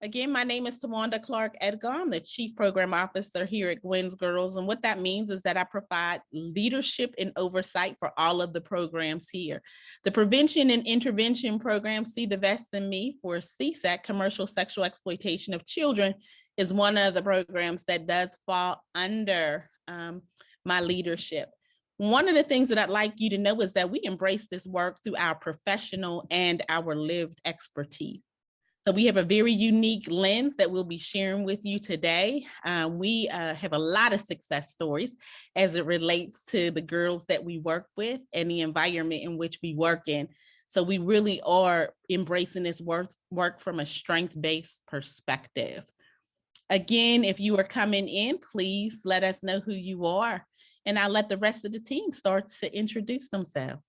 Again, my name is Tawanda Clark Edgar. I'm the Chief Program Officer here at Gwen's Girls. And what that means is that I provide leadership and oversight for all of the programs here. The Prevention and Intervention Program, See the Best in Me, for CSEC, Commercial Sexual Exploitation of Children, is one of the programs that does fall under my leadership. One of the things that I'd like you to know is that we embrace this work through our professional and our lived expertise. So we have a very unique lens that we'll be sharing with you today. We have a lot of success stories as it relates to the girls that we work with and the environment in which we work in. So we really are embracing this work from a strength-based perspective. Again, if you are coming in, please let us know who you are, and I'll let the rest of the team start to introduce themselves.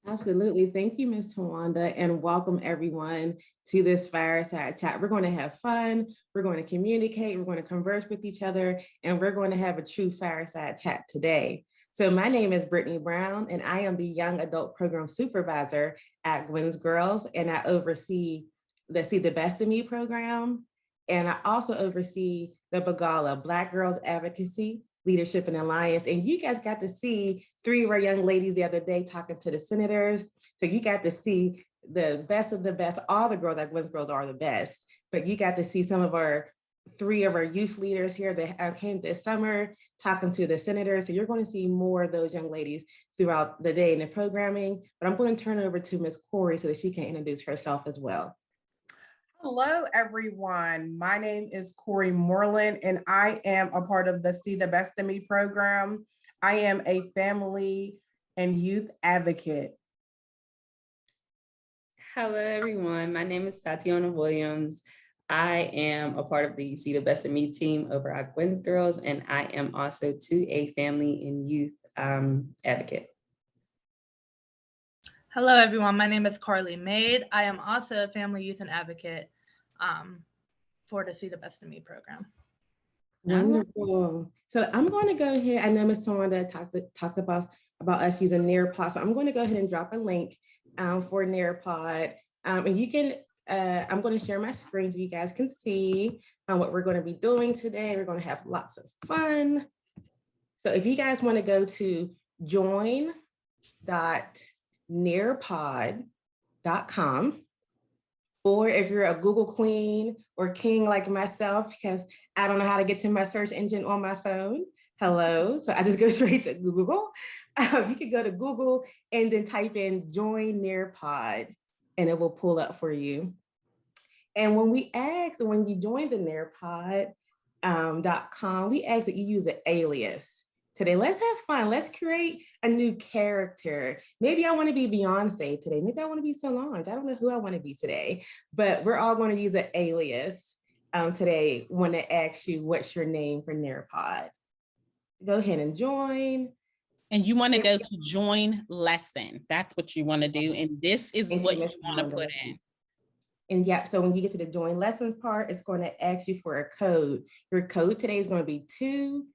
Absolutely. Thank you, Ms. Tawanda, and welcome everyone to this Fireside chat. We're going to have fun, we're going to communicate, we're going to converse with each other, and we're going to have a true Fireside chat today. So my name is Brittany Brown, and I am the Young Adult Program Supervisor at Gwen's Girls, and I oversee the See the Best in Me program, and I also oversee the BAGALA, Black Girls Advocacy, Leadership and Alliance. And you guys got to see 3 of our young ladies the other day talking to the senators. So you got to see the best of the best. All the girls at Gwen's Girls are the best, but you got to see some of 3 of our youth leaders here that came this summer talking to the senators. So you're going to see more of those young ladies throughout the day in the programming, but I'm going to turn it over to Ms. Corey so that she can introduce herself as well. Hello, everyone. My name is Corey Moreland, and I am a part of the See the Best in Me program. I am a family and youth advocate. Hello, everyone. My name is Tatiana Williams. I am a part of the See the Best in Me team over at Gwen's Girls, and I am also a family and youth advocate. Hello, everyone. My name is Carly Maid. I am also a family, youth, and advocate for the See the Best in Me program. Wonderful. So I'm going to go ahead. I know Ms. Tawanda talked about us using Nearpod. So I'm going to go ahead and drop a link for Nearpod. And you can, I'm going to share my screen so you guys can see what we're going to be doing today. We're going to have lots of fun. So if you guys want to go to join.nearpod.com, or if you're a Google queen or king like myself, because I don't know how to get to my search engine on my phone, hello, so I just go straight to Google. You can go to Google and then type in join Nearpod, and it will pull up for you. And when you join the Nearpod.com, we ask that you use an alias. Today, let's have fun. Let's create a new character. Maybe I want to be Beyonce today. Maybe I want to be Solange. I don't know who I want to be today, but we're all going to use an alias today when they ask you what's your name for Nearpod. Go ahead and join. And you want to go to join lesson. That's what you want to do. And this is what you want to put in. And yeah, so when you get to the join lessons part, it's going to ask you for a code. Your code today is going to be 25F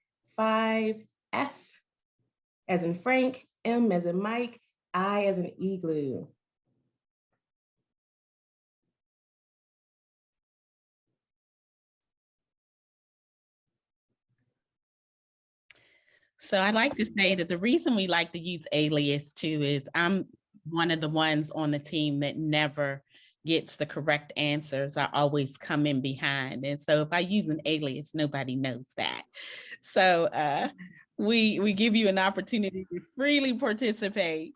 as in Frank, M as in Mike, I as in igloo. So I like to say that the reason we like to use alias too is I'm one of the ones on the team that never gets the correct answers. I always come in behind. And so if I use an alias, nobody knows that. So we give you an opportunity to freely participate,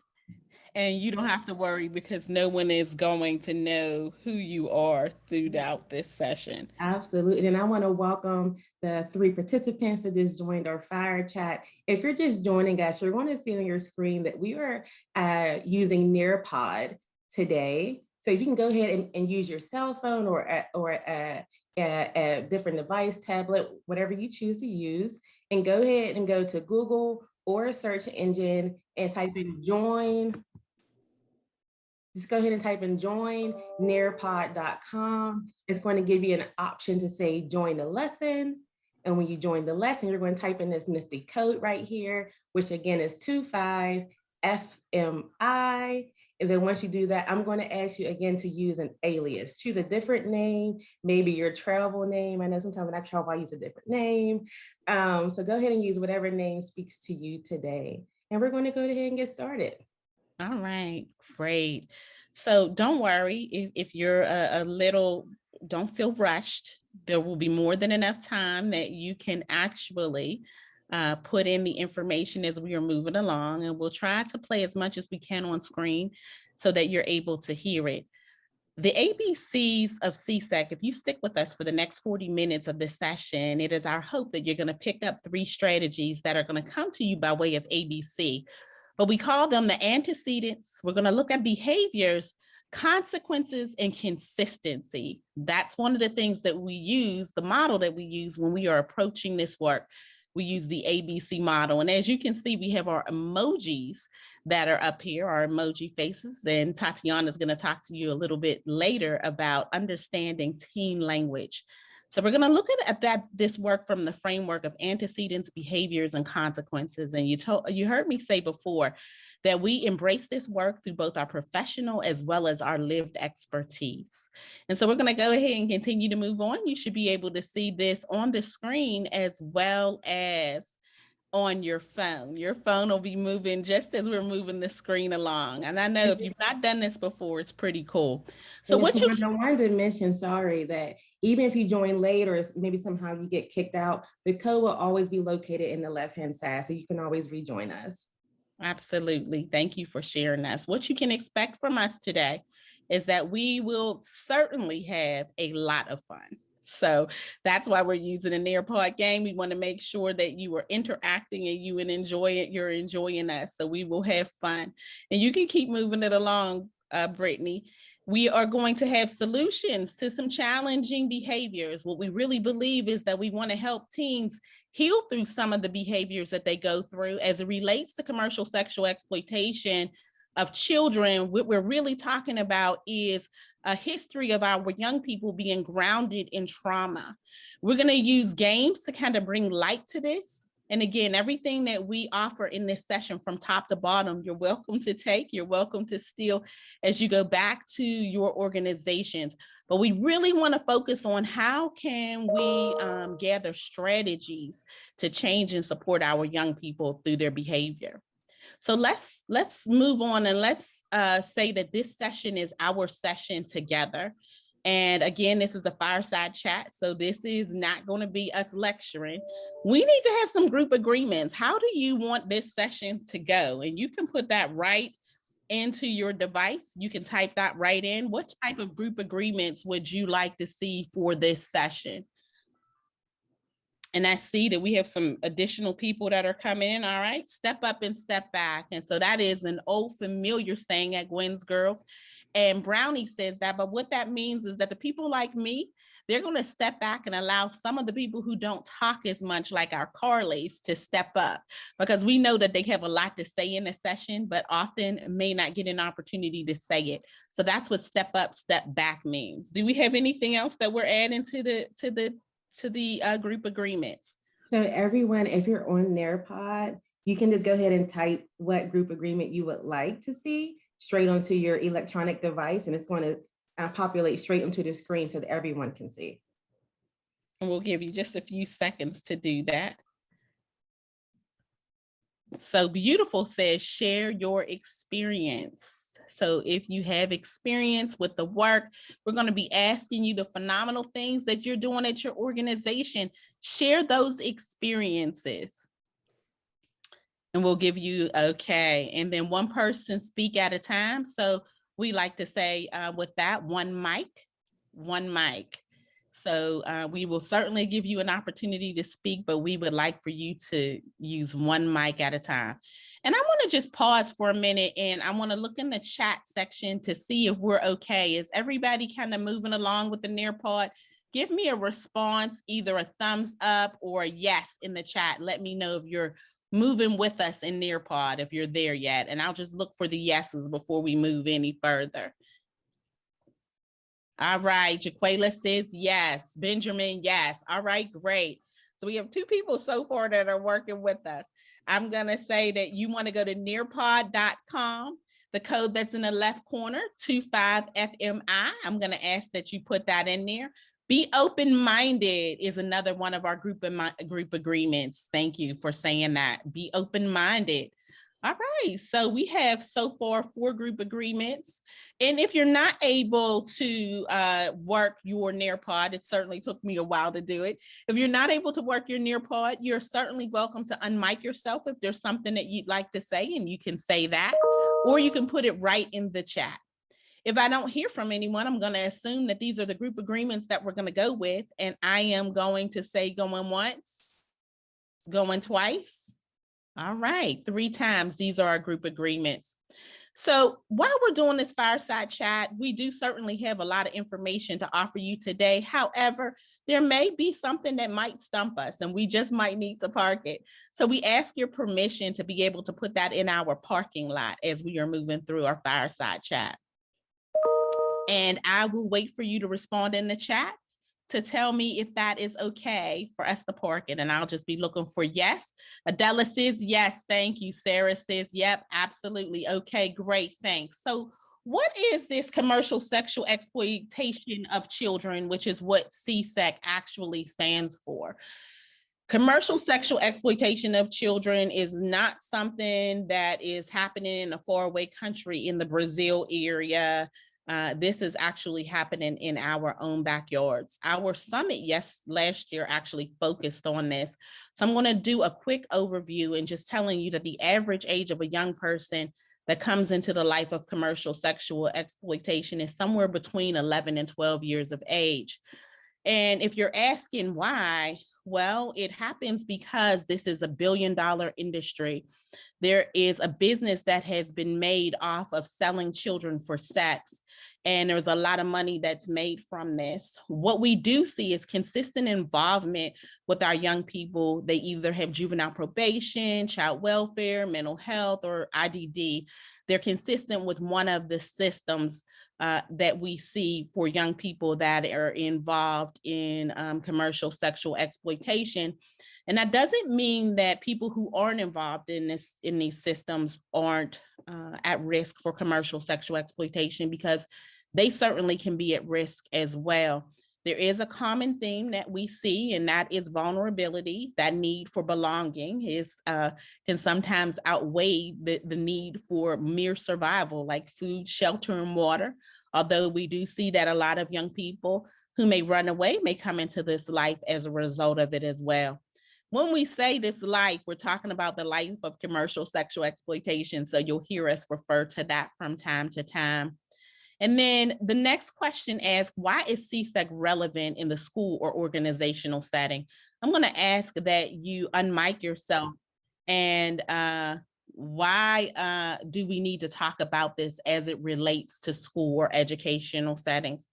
and you don't have to worry because no one is going to know who you are throughout this session. Absolutely. And I want to welcome the 3 participants that just joined our fire chat. If you're just joining us, you're going to see on your screen that we are using Nearpod today. So you can go ahead and use your cell phone or a different device, tablet, whatever you choose to use, and go ahead and go to Google or a search engine and type in join. Just go ahead and type in join nearpod.com. It's going to give you an option to say join the lesson. And when you join the lesson, you're going to type in this nifty code right here, which again is 25F FMI. And then once you do that, I'm going to ask you again to use an alias. Choose a different name, maybe your travel name. I know sometimes when I travel, I use a different name. So go ahead and use whatever name speaks to you today. And we're going to go ahead and get started. All right, great. So don't worry if you're a little, don't feel rushed. There will be more than enough time that you can actually put in the information as we are moving along, and we'll try to play as much as we can on screen so that you're able to hear it. The ABCs of CSEC, if you stick with us for the next 40 minutes of this session, it is our hope that you're going to pick up 3 strategies that are going to come to you by way of ABC. But we call them the antecedents. We're going to look at behaviors, consequences, and consistency. That's one of the things that we use, the model that we use when we are approaching this work. We use the ABC model. And as you can see, we have our emojis that are up here, our emoji faces. And Tatiana is going to talk to you a little bit later about understanding teen language. So we're going to look at this work from the framework of antecedents, behaviors, and consequences. And you heard me say before that we embrace this work through both our professional as well as our lived expertise. And so we're going to go ahead and continue to move on. You should be able to see this on the screen as well as on your phone. Your phone will be moving just as we're moving the screen along. And I know if you've not done this before, it's pretty cool. So what I wanted to mention, sorry, that even if you join late or maybe somehow you get kicked out, the code will always be located in the left-hand side, so you can always rejoin us. Absolutely. Thank you for sharing us. What you can expect from us today is that we will certainly have a lot of fun. So that's why we're using a Nearpod game. We want to make sure that you are interacting and you enjoy it. You're enjoying us. So we will have fun. And you can keep moving it along, Brittany. We are going to have solutions to some challenging behaviors. What we really believe is that we want to help teens heal through some of the behaviors that they go through as it relates to commercial sexual exploitation of children. What we're really talking about is a history of our young people being grounded in trauma. We're going to use games to kind of bring light to this. And again, everything that we offer in this session from top to bottom, you're welcome to take, you're welcome to steal as you go back to your organizations. But we really want to focus on how can we gather strategies to change and support our young people through their behavior. So let's move on and let's say that this session is our session together. And again, this is a fireside chat, so this is not going to be us lecturing. We need to have some group agreements. How do you want this session to go? And you can put that right into your device. You can type that right in. What type of group agreements would you like to see for this session? And I see that we have some additional people that are coming in. All right, step up and step back. And so that is an old familiar saying at Gwen's Girls. And Brownie says that, but what that means is that the people like me, they're going to step back and allow some of the people who don't talk as much, like our Carleys, to step up, because we know that they have a lot to say in a session, but often may not get an opportunity to say it. So that's what step up, step back means. Do we have anything else that we're adding to the group agreements? So everyone, if you're on Nearpod, you can just go ahead and type what group agreement you would like to see straight onto your electronic device, and it's going to populate straight onto the screen so that everyone can see. And we'll give you just a few seconds to do that. So Beautiful says, share your experience. So if you have experience with the work, we're going to be asking you the phenomenal things that you're doing at your organization. Share those experiences. And we'll give you, okay. And then one person speak at a time. So we like to say with that, one mic. So we will certainly give you an opportunity to speak, but we would like for you to use one mic at a time. And I want to just pause for a minute, and I want to look in the chat section to see if we're okay. Is everybody kind of moving along with the Nearpod? Give me a response, either a thumbs up or a yes in the chat. Let me know if you're moving with us in Nearpod, if you're there yet. And I'll just look for the yeses before we move any further. All right, Jaquela says yes. Benjamin, yes. All right, great. So we have 2 people so far that are working with us. I'm going to say that you want to go to nearpod.com. The code that's in the left corner, 25FMI. I'm going to ask that you put that in there. Be open-minded is another one of our group agreements. Thank you for saying that. Be open-minded. All right, so we have so far 4 group agreements. And if you're not able to work your Nearpod, it certainly took me a while to do it. If you're not able to work your Nearpod, you're certainly welcome to unmic yourself if there's something that you'd like to say, and you can say that, or you can put it right in the chat. If I don't hear from anyone, I'm going to assume that these are the group agreements that we're going to go with, and I am going to say going once, going twice. All right, 3 times. These are our group agreements. So while we're doing this fireside chat, we do certainly have a lot of information to offer you today. However, there may be something that might stump us and we just might need to park it. So we ask your permission to be able to put that in our parking lot as we are moving through our fireside chat. And I will wait for you to respond in the chat to tell me if that is okay for us to park it. And I'll just be looking for yes. Adela says yes, thank you. Sarah says, yep, absolutely. Okay, great, thanks. So what is this commercial sexual exploitation of children, which is what CSEC actually stands for? Commercial sexual exploitation of children is not something that is happening in a faraway country in the Brazil area. This is actually happening in our own backyards. Our summit last year actually focused on this. So I'm going to do a quick overview and just telling you that the average age of a young person that comes into the life of commercial sexual exploitation is somewhere between 11 and 12 years of age. And if you're asking why, well, it happens because this is $1 billion industry. There is a business that has been made off of selling children for sex, and there's a lot of money that's made from this. What we do see is consistent involvement with our young people. They either have juvenile probation, child welfare, mental health, or IDD. They're consistent with one of the systems that we see for young people that are involved in commercial sexual exploitation. And that doesn't mean that people who aren't involved in these systems aren't at risk for commercial sexual exploitation, because they certainly can be at risk as well. There is a common theme that we see, and that is vulnerability. That need for belonging can sometimes outweigh the need for mere survival, like food, shelter, and water. Although we do see that a lot of young people who may run away may come into this life as a result of it as well. When we say this life, we're talking about the life of commercial sexual exploitation. So you'll hear us refer to that from time to time. And then the next question asks, why is CSEC relevant in the school or organizational setting? I'm going to ask that you unmic yourself, and why do we need to talk about this as it relates to school or educational settings?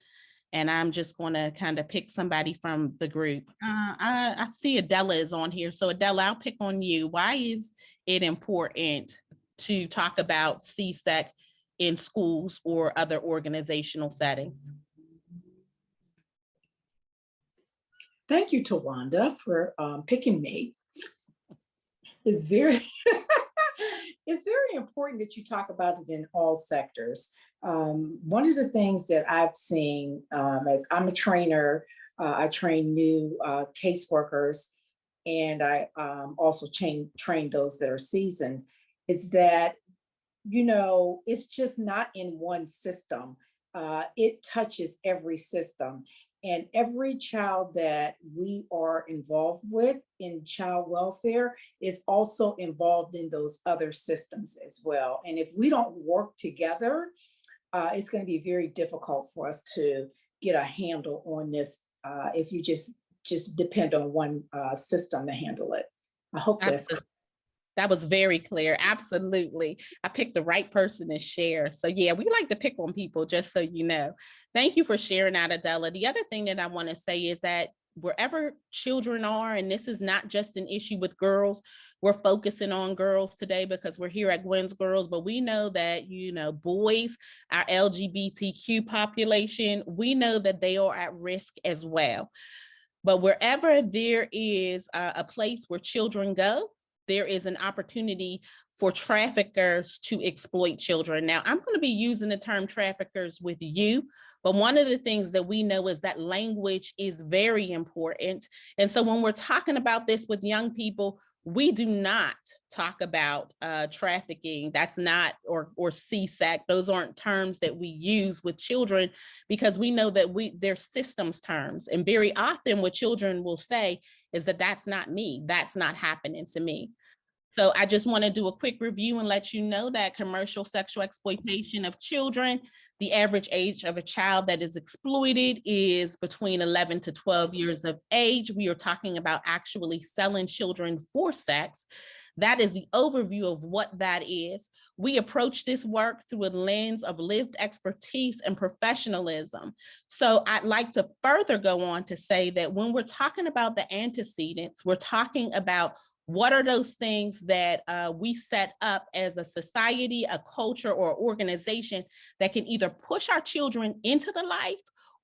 And I'm just going to kind of pick somebody from the group. I see Adela is on here. So Adela, I'll pick on you. Why is it important to talk about CSEC in schools or other organizational settings? Thank you, Tawanda, for picking me. It's very, it's very important that you talk about it in all sectors. One of the things that I've seen, as I'm a trainer, I train new caseworkers, and I also train those that are seasoned, is that, you know, it's just not in one system. It touches every system. And every child that we are involved with in child welfare is also involved in those other systems as well. And if we don't work together, it's going to be very difficult for us to get a handle on this if you just depend on one system to handle it. I hope that's clear. That was very clear. Absolutely. I picked the right person to share. So yeah, we like to pick on people, just so you know. Thank you for sharing that, Adela. The other thing that I want to say is that wherever children are, and this is not just an issue with girls, we're focusing on girls today because we're here at Gwen's Girls, but we know that, you know, boys, our LGBTQ population, we know that they are at risk as well. But wherever there is a place where children go, there is an opportunity for traffickers to exploit children. Now, I'm going to be using the term traffickers with you, but one of the things that we know is that language is very important. And so when we're talking about this with young people, we do not talk about trafficking. That's not, or CSAC. Those aren't terms that we use with children, because we know that they're systems terms. And very often what children will say is that that's not me. That's not happening to me. So I just want to do a quick review and let you know that commercial sexual exploitation of children, the average age of a child that is exploited is between 11 to 12 years of age. We are talking about actually selling children for sex. That is the overview of what that is. We approach this work through a lens of lived expertise and professionalism. So I'd like to further go on to say that when we're talking about the antecedents, we're talking about what are those things that we set up as a society, a culture, or organization that can either push our children into the life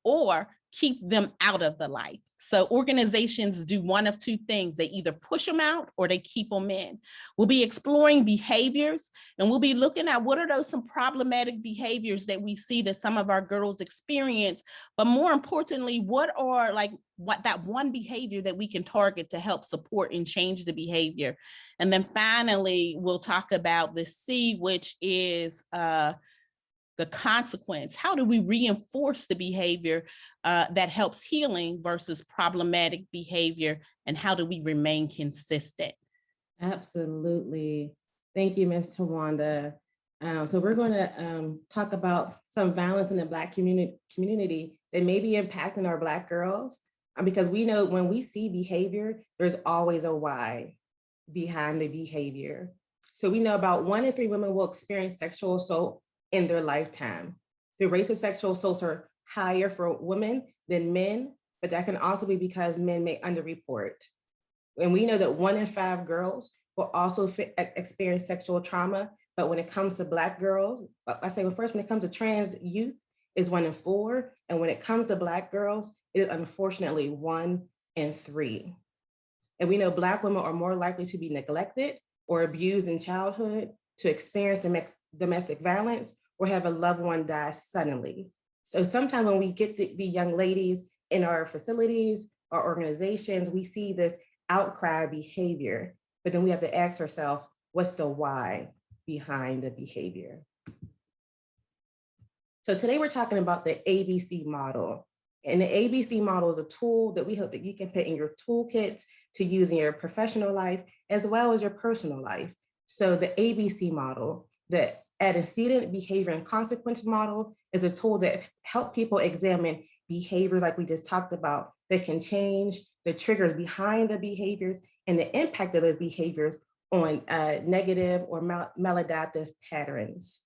or keep them out of the life. So organizations do one of two things. They either push them out or they keep them in. We'll be exploring behaviors, and we'll be looking at what are some problematic behaviors that we see that some of our girls experience, but more importantly, what that one behavior that we can target to help support and change the behavior. And then finally, we'll talk about the C, which is the consequence. How do we reinforce the behavior that helps healing versus problematic behavior? And how do we remain consistent? Absolutely. Thank you, Ms. Tawanda. So we're going to talk about some violence in the Black community that may be impacting our Black girls, because we know when we see behavior, there's always a why behind the behavior. So we know about 1 in 3 women will experience sexual assault in their lifetime. The rates of sexual assaults are higher for women than men, but that can also be because men may underreport. And we know that 1 in 5 girls will also experience sexual trauma, but when it comes to Black girls, I say first, when it comes to trans youth, is 1 in 4, and when it comes to Black girls, it is unfortunately 1 in 3. And we know Black women are more likely to be neglected or abused in childhood, to experience domestic violence, or have a loved one die suddenly. So sometimes when we get the young ladies in our facilities, our organizations, we see this outcry behavior, but then we have to ask ourselves, what's the why behind the behavior? So today we're talking about the ABC model. And the ABC model is a tool that we hope that you can put in your toolkit to use in your professional life, as well as your personal life. So the ABC model, the antecedent behavior and consequence model, is a tool that helps people examine behaviors like we just talked about that can change, the triggers behind the behaviors, and the impact of those behaviors on negative or maladaptive patterns.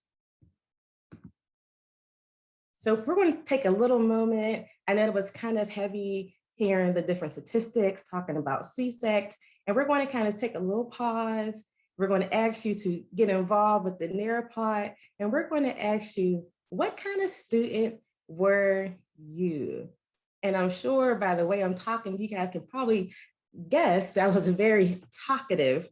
So we're going to take a little moment. I know it was kind of heavy hearing the different statistics, talking about CSEC, and we're going to kind of take a little pause. We're going to ask you to get involved with the Neurapod, and we're going to ask you, what kind of student were you? And I'm sure by the way I'm talking, you guys can probably guess I was a very talkative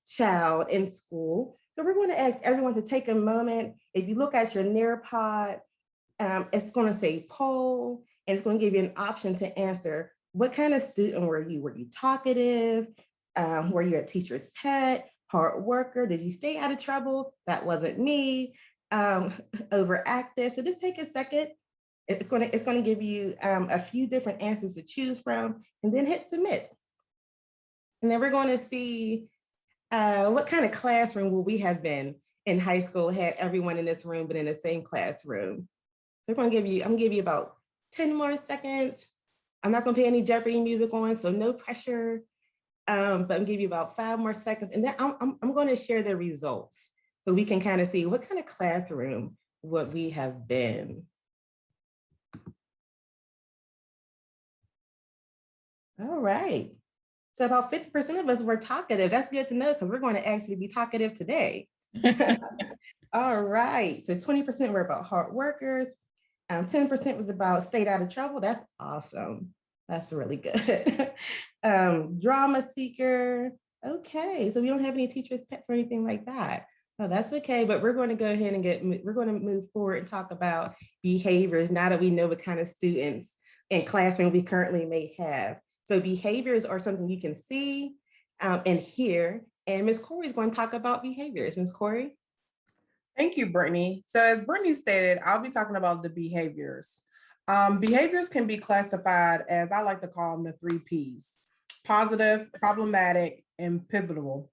child in school. So we're going to ask everyone to take a moment. If you look at your Neurapod, it's going to say poll, and it's going to give you an option to answer, what kind of student were you? Were you talkative? Were you a teacher's pet, hard worker? Did you stay out of trouble? That wasn't me. Overactive. So just take a second. It's going to give you a few different answers to choose from, and then hit submit. And then we're going to see what kind of classroom will we have been in high school had everyone in this room been in the same classroom. So I'm going to give you about 10 more seconds. I'm not going to put any Jeopardy music on, so no pressure. But I'm going to give you about 5 more seconds, and then I'm going to share the results so we can kind of see what kind of classroom would we have been. All right. So about 50% of us were talkative. That's good to know, because we're going to actually be talkative today. All right. So 20% were about hard workers. 10% was about stayed out of trouble. That's awesome. That's really good. Drama seeker, Okay, so we don't have any teachers' pets or anything like that. Oh, that's okay, but we're going to go ahead and we're going to move forward and talk about behaviors now that we know what kind of students in classroom we currently may have. So behaviors are something you can see and hear, and Ms. Corey is going to talk about behaviors. Ms. Corey? Thank you, Brittany. So as Brittany stated, I'll be talking about the behaviors. Behaviors can be classified as, I like to call them, the 3 Ps: positive, problematic, and pivotal.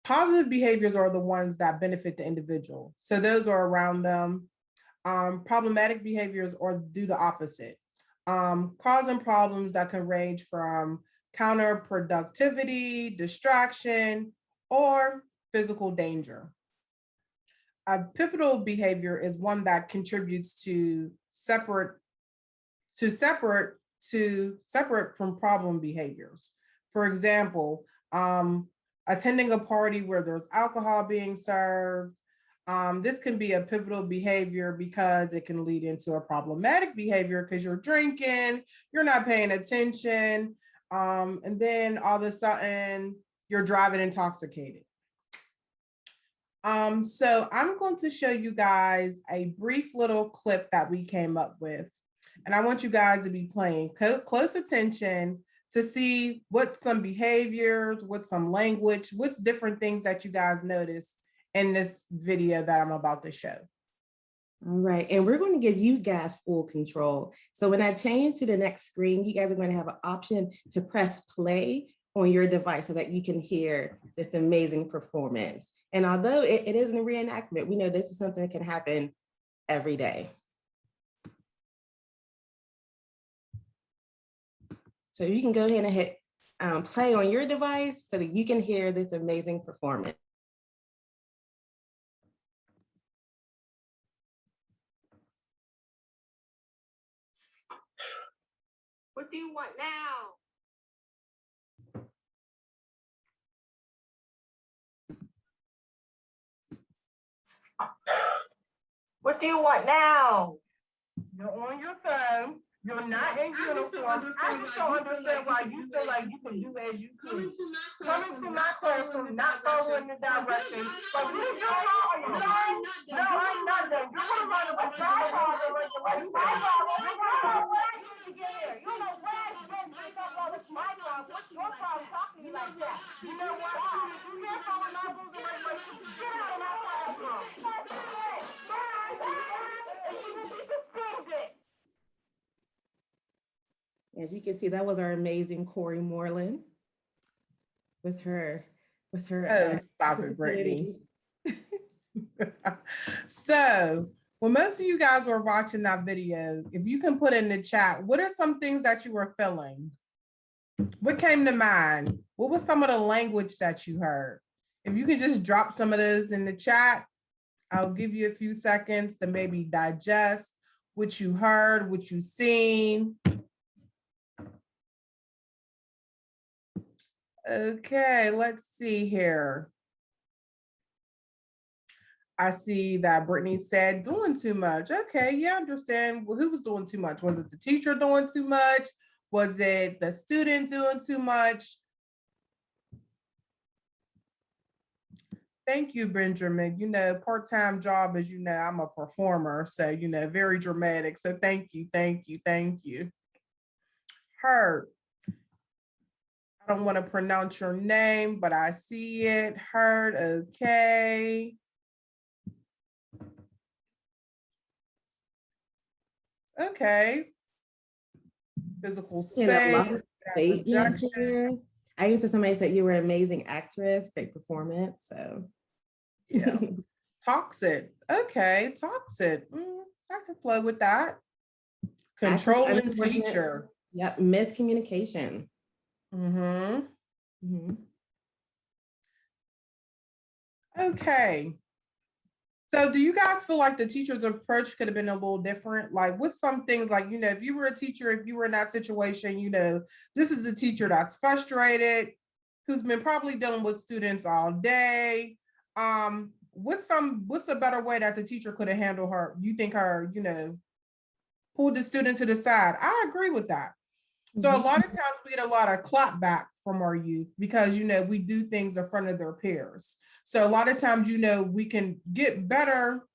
Positive behaviors are the ones that benefit the individual. So those are around them. Problematic behaviors are do the opposite, causing problems that can range from counterproductivity, distraction, or physical danger. A pivotal behavior is one that contributes to separate from problem behaviors. For example, attending a party where there's alcohol being served. This can be a pivotal behavior because it can lead into a problematic behavior because you're drinking, you're not paying attention, and then all of a sudden you're driving intoxicated. So I'm going to show you guys a brief little clip that we came up with. And I want you guys to be paying close attention to see what some behaviors, what some language, what's different things that you guys notice in this video that I'm about to show. All right, and we're going to give you guys full control. So when I change to the next screen, you guys are going to have an option to press play on your device so that you can hear this amazing performance. And although it isn't a reenactment, we know this is something that can happen every day. So you can go ahead and hit play on your device so that you can hear this amazing performance. What do you want now? What do you want now? You're on your phone. You're not in uniform. I just don't understand why you feel like you can do as you please. Coming to my classroom, not following the directions. Like, what is your problem? No, I'm not done. You're gonna run a bus. My problem. What's my problem? You don't know where you need to get here. You don't know where you been. You talk about what's my problem. What's your problem talking to me like that? You know what? You can't follow my rules and regulations. Get out of my classroom. And you will be suspended. As you can see, that was our amazing Corey Moreland with her. Oh, stop it, Brittany. So, when most of you guys were watching that video, if you can put in the chat, what are some things that you were feeling? What came to mind? What was some of the language that you heard? If you could just drop some of those in the chat, I'll give you a few seconds to maybe digest what you heard, what you seen. Okay, let's see here. I see that Brittany said doing too much. Okay, yeah, I understand. Well, who was doing too much? Was it the teacher doing too much? Was it the student doing too much? Thank you, Benjamin. You know, part-time job, as you know, I'm a performer. So, you know, very dramatic. So thank you, thank you, thank you. Heard. I don't want to pronounce your name, but I see it. Heard, okay. Okay. Physical space. I used to somebody said you were an amazing actress, great performance. So yeah. Toxic. Okay, toxic. I can flow with that. Controlling teacher. Yep, miscommunication. Okay. So do you guys feel like the teacher's approach could have been a little different? Like, what's some things like, you know, if you were a teacher, if you were in that situation, you know, this is a teacher that's frustrated, who's been probably dealing with students all day. What's a better way that the teacher could have handled her? You think her, you know, pulled the student to the side? I agree with that. So a lot of times we get a lot of clap back from our youth because, we do things in front of their peers. So a lot of times, we can get better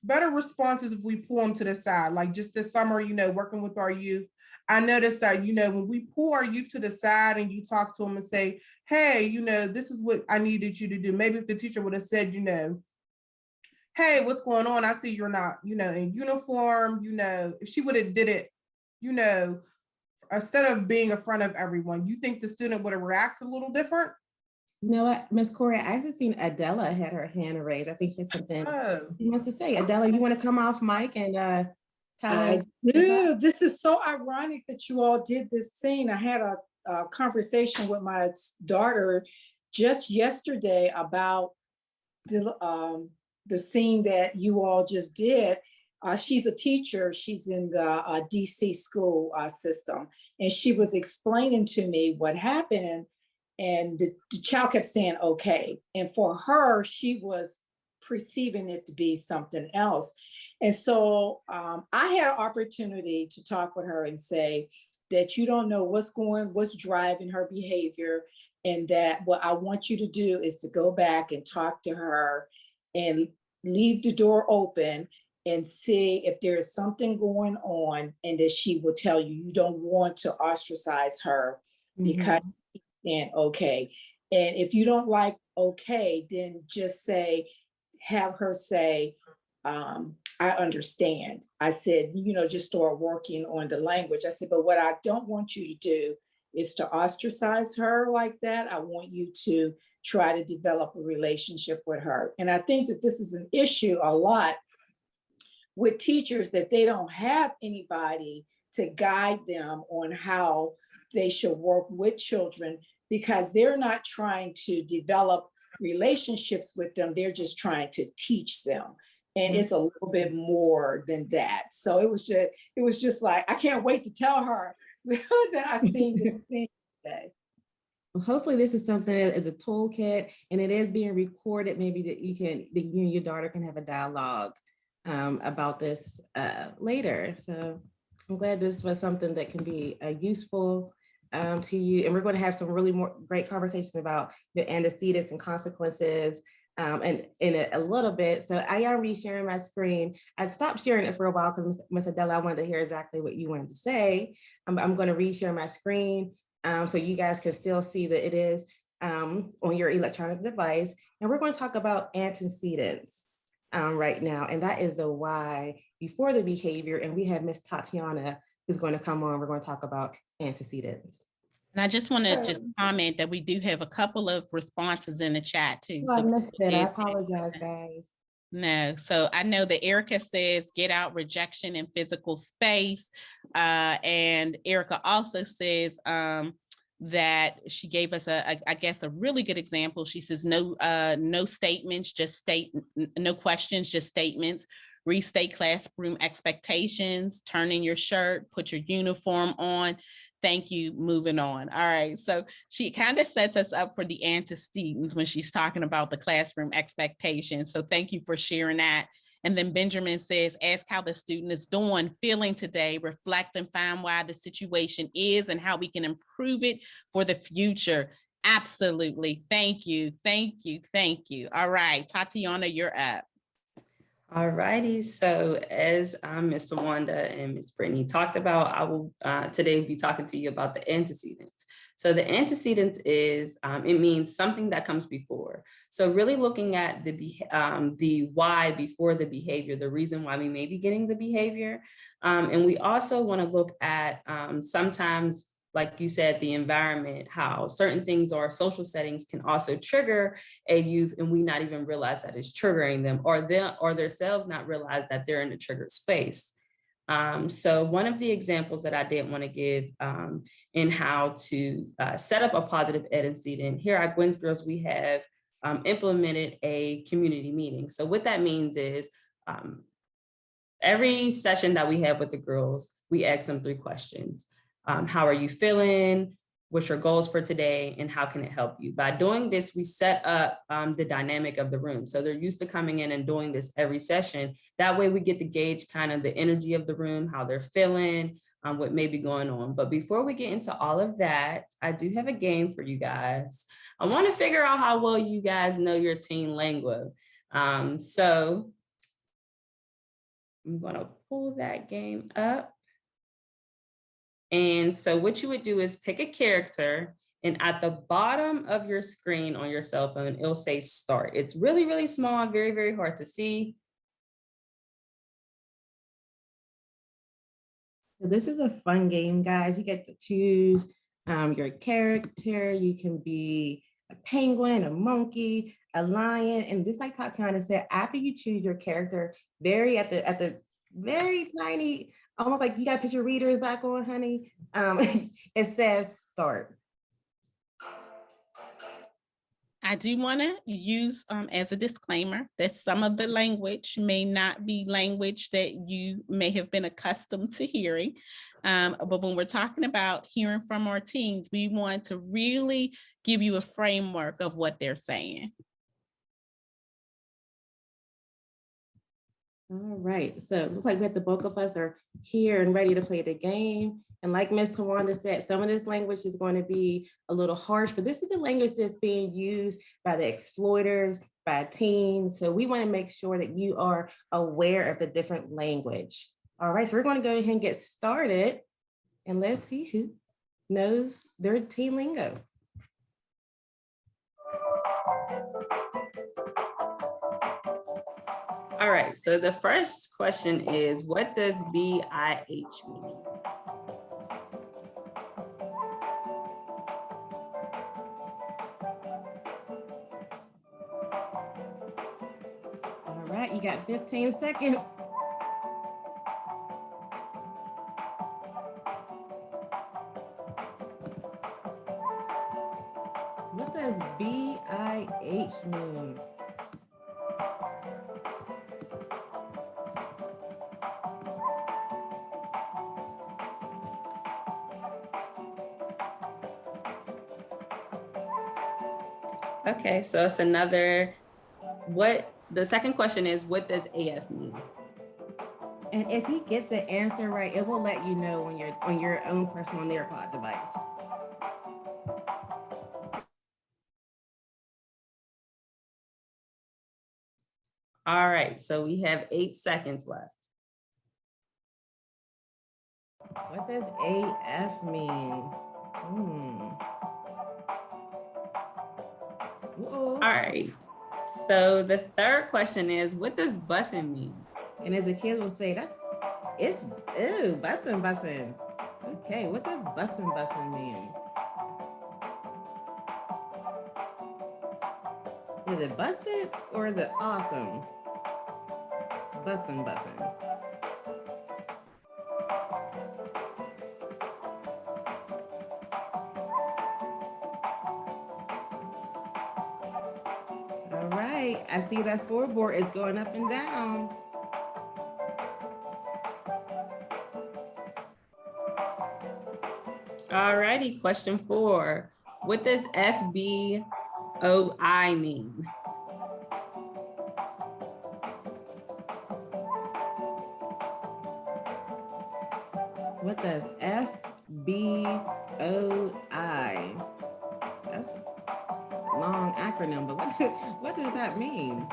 responses if we pull them to the side. Like just this summer, working with our youth, I noticed that, when we pull our youth to the side and you talk to them and say, hey, this is what I needed you to do. Maybe if the teacher would have said, hey, what's going on? I see you're not, in uniform, if she would have did it, instead of being in front of everyone, you think the student would have reacted a little different? You know what, Miss Corey, I actually seen Adela had her hand raised. I think she has something she wants to say. Adela, you want to come off mic and tell us? Dude, this is so ironic that you all did this scene. I had a conversation with my daughter just yesterday about the scene that you all just did. She's a teacher. She's in the DC school system. And she was explaining to me what happened. And the child kept saying, okay. And for her, she was perceiving it to be something else. And so I had an opportunity to talk with her and say that you don't know what's driving her behavior. And that what I want you to do is to go back and talk to her and leave the door open and see if there is something going on, and that she will tell you. You don't want to ostracize her because she's saying okay. And if you don't like okay, then just have her say, I understand. I said, just start working on the language. I said, but what I don't want you to do is to ostracize her like that. I want you to try to develop a relationship with her. And I think that this is an issue a lot with teachers, that they don't have anybody to guide them on how they should work with children, because they're not trying to develop relationships with them. They're just trying to teach them. And it's a little bit more than that. So it was just like, I can't wait to tell her that I seen this thing today. Well, hopefully this is something that is a toolkit, and it is being recorded. Maybe that you and your daughter can have a dialogue about this later. So I'm glad this was something that can be useful to you. And we're going to have some really more great conversations about the antecedents and consequences and in a little bit. So I am resharing my screen. I stopped sharing it for a while because Ms. Adela, I wanted to hear exactly what you wanted to say. I'm going to reshare my screen so you guys can still see that it is on your electronic device. And we're going to talk about antecedents right now. And that is the why before the behavior. And we have Miss Tatiana who's going to come on. We're going to talk about antecedents. And I just want to comment that we do have a couple of responses in the chat too. Oh, I missed it. I apologize, guys. No, so I know that Erica says get out rejection in physical space. And Erica also says that she gave us I guess a really good example. She says no statements, no questions, just statements. Restate classroom expectations, turn in your shirt, put your uniform on. Thank you, moving on. All right, so she kind of sets us up for the antecedents when she's talking about the classroom expectations. So thank you for sharing that. And then Benjamin says, ask how the student is doing, feeling today, reflect and find why the situation is and how we can improve it for the future. Absolutely, thank you, thank you, thank you. All right, Tatiana, you're up. All righty. So as Mr. Wanda and Ms. Brittany talked about, I will today be talking to you about the antecedents. So the antecedents is, it means something that comes before. So really looking at the why before the behavior, the reason why we may be getting the behavior. And we also want to look at sometimes, like you said, the environment, how certain things or social settings can also trigger a youth and we not even realize that it's triggering them, or themselves not realize that they're in a triggered space. So one of the examples that I did want to give in how to set up a positive antecedent, here at Gwen's Girls, we have implemented a community meeting. So what that means is every session that we have with the girls, we ask them 3 questions. How are you feeling? What's your goals for today? And how can it help you? By doing this, we set up the dynamic of the room. So they're used to coming in and doing this every session. That way we get to gauge kind of the energy of the room, how they're feeling, what may be going on. But before we get into all of that, I do have a game for you guys. I want to figure out how well you guys know your teen lingua. So I'm going to pull that game up. And so what you would do is pick a character, and at the bottom of your screen on your cell phone, it'll say start. It's really, really small, very, very hard to see. This is a fun game, guys. You get to choose your character. You can be a penguin, a monkey, a lion. And just like Tatiana said, after you choose your character, at the very tiny, almost like you got to put your readers back on, honey. It says start. I do want to use as a disclaimer that some of the language may not be language that you may have been accustomed to hearing. But when we're talking about hearing from our teens, we want to really give you a framework of what they're saying. All right, so it looks like the bulk of us are here and ready to play the game. And like Ms. Tawanda said, some of this language is going to be a little harsh, but this is the language that's being used by the exploiters, by teens. So we want to make sure that you are aware of the different language. All right, so we're going to go ahead and get started. And let's see who knows their teen lingo. All right, so the first question is, what does BIH mean? All right, you got 15 seconds. What does BIH mean? Okay, so it's the second question is, what does AF mean? And if you get the answer right, it will let you know on your own personal Nearpod device. All right, so we have 8 seconds left. What does AF mean? All right, so the third question is, what does bussin' mean? And as the kids will say, it's bussin'. Okay, what does bussin' mean? Is it busted or is it awesome? Bussin'. All right, I see that scoreboard is going up and down. All righty, question 4. What does FBOI mean? What does FBOI? That's a long acronym, but what does that mean?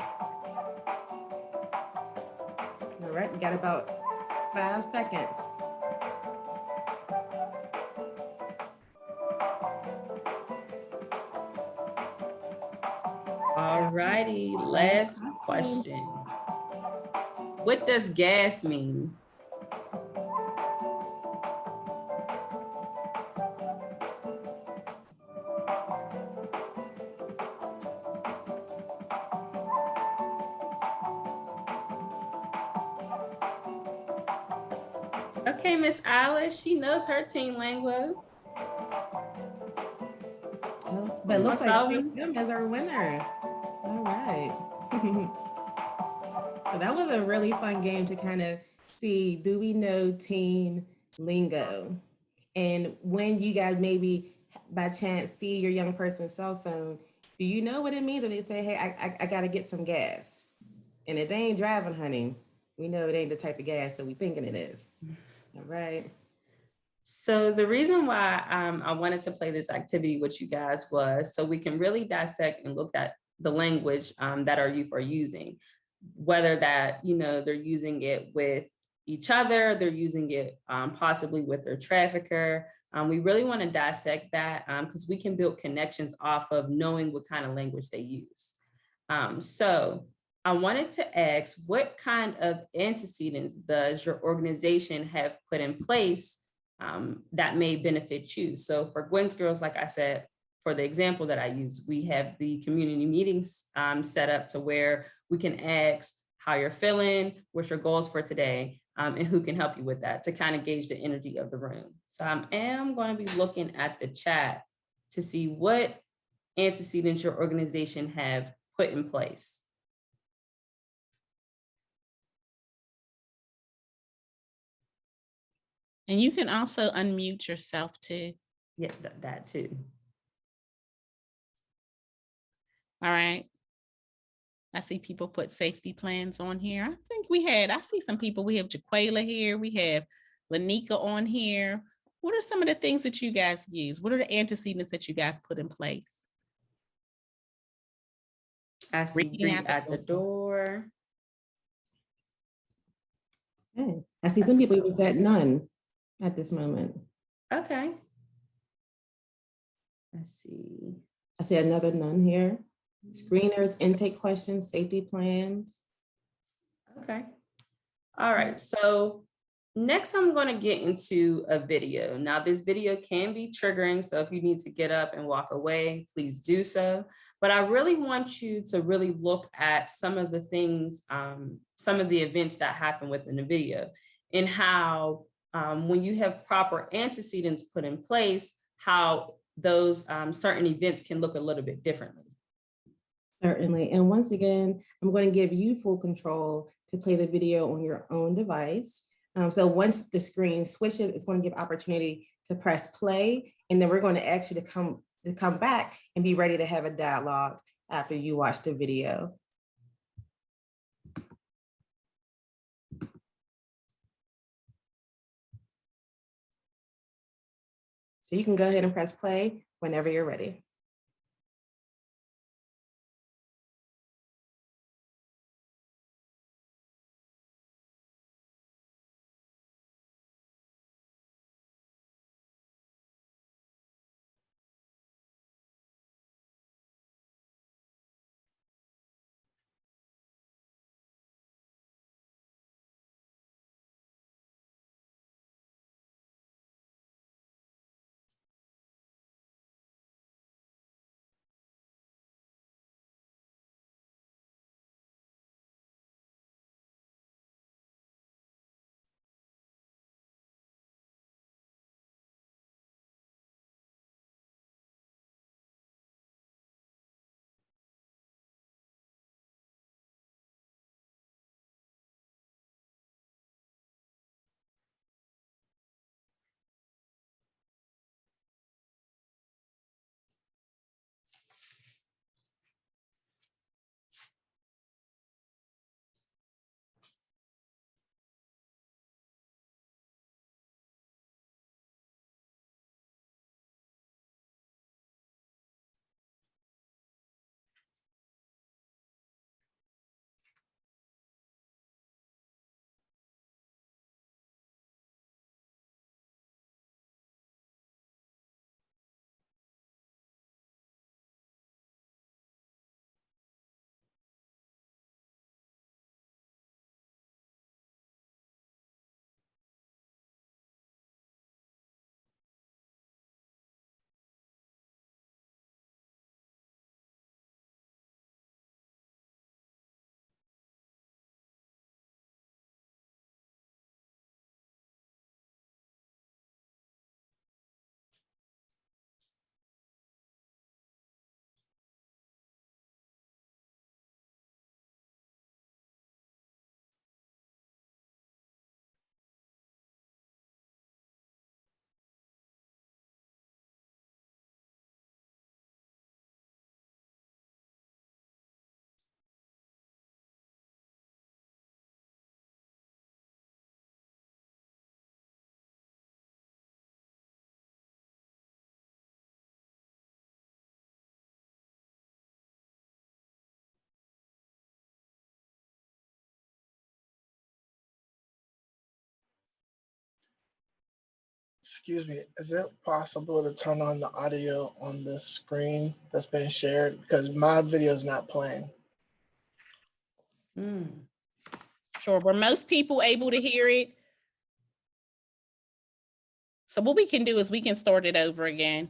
All right, you got about 5 seconds. All righty, last question. What does gas mean? Okay, Miss Alice, she knows her teen language. But it looks like Kim is our winner. All right. So that was a really fun game to kind of see, do we know teen lingo? And when you guys maybe by chance see your young person's cell phone, do you know what it means when they say, hey, I got to get some gas? And if they ain't driving, honey, we know it ain't the type of gas that we thinking it is. All right. So the reason why I wanted to play this activity with you guys was so we can really dissect and look at the language that our youth are using, whether that, they're using it with each other, they're using it possibly with their trafficker. We really want to dissect that because we can build connections off of knowing what kind of language they use. So I wanted to ask, what kind of antecedents does your organization have put in place that may benefit you? So for Gwen's Girls, like I said, for the example that I use, we have the community meetings set up to where we can ask how you're feeling, what's your goals for today, and who can help you with that to kind of gauge the energy of the room. So I am going to be looking at the chat to see what antecedents your organization have put in place. And you can also unmute yourself too. Yeah, that too. All right. I see people put safety plans on here. I see some people. We have Jaquela here. We have Lanika on here. What are some of the things that you guys use? What are the antecedents that you guys put in place? I see read at the door. Okay. I see some people even said none at this moment. Okay. Let's see. I see another none here. Screeners, intake questions, safety plans. Okay. All right. So next I'm going to get into a video. Now this video can be triggering. So if you need to get up and walk away, please do so. But I really want you to really look at some of the things, some of the events that happen within the video and how when you have proper antecedents put in place, how those certain events can look a little bit differently. Certainly. And once again, I'm going to give you full control to play the video on your own device. So once the screen switches, it's going to give opportunity to press play. And then we're going to ask you to come back and be ready to have a dialogue after you watch the video. So you can go ahead and press play whenever you're ready. Excuse me, is it possible to turn on the audio on the screen that's been shared? Because my video is not playing. Sure, were most people able to hear it? So what we can do is we can start it over again,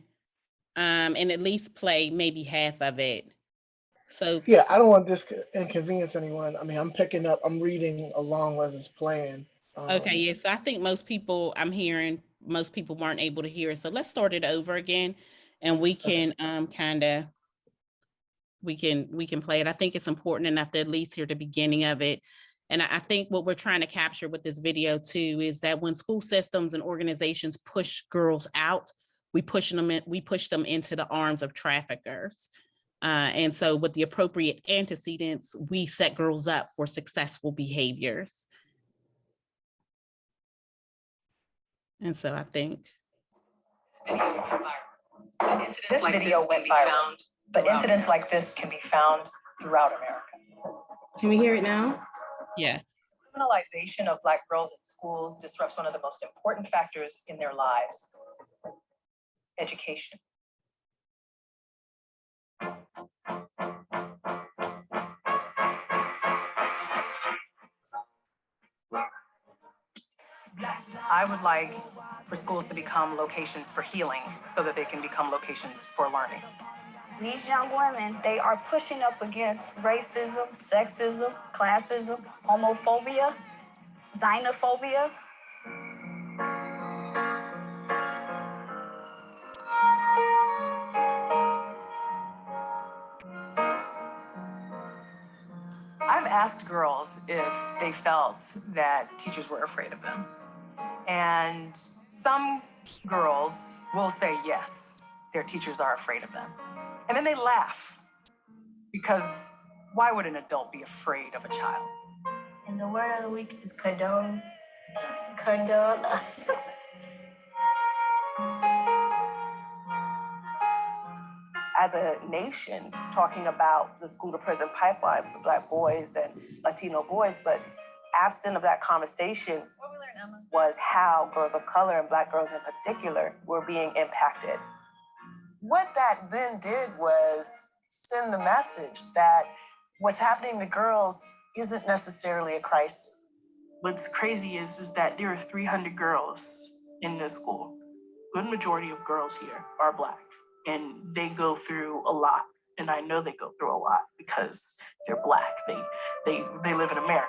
and at least play maybe half of it. So Yeah, I don't want this inconvenience anyone. I mean, I'm picking up, I'm reading along as it's playing. okay, yes, I think most people, I'm hearing most people weren't able to hear it. So let's start it over again, and we can kind of we can play it. I think it's important enough to at least hear the beginning of it. And I think what we're trying to capture with this video too is that when school systems and organizations push girls out, we push them into the arms of traffickers. And so with the appropriate antecedents, we set girls up for successful behaviors. And so I think this video went viral, but incidents like this can be found throughout America. Can we hear it now? yeah. Criminalization of Black girls in schools disrupts one of the most important factors in their lives: education. I would like for schools to become locations for healing so that they can become locations for learning. These young women, they are pushing up against racism, sexism, classism, homophobia, xenophobia. I've asked girls if they felt that teachers were afraid of them. And some girls will say yes, their teachers are afraid of them. And then they laugh, because why would an adult be afraid of a child? And the word of the week is condone. Condone. As a nation, talking about the school to prison pipeline for Black boys and Latino boys, but absent of that conversation was how girls of color and Black girls in particular were being impacted. What that then did was send the message that what's happening to girls isn't necessarily a crisis. What's crazy is that there are 300 girls in this school. Good majority of girls here are Black, and they go through a lot. And I know they go through a lot because they're Black. They live in America.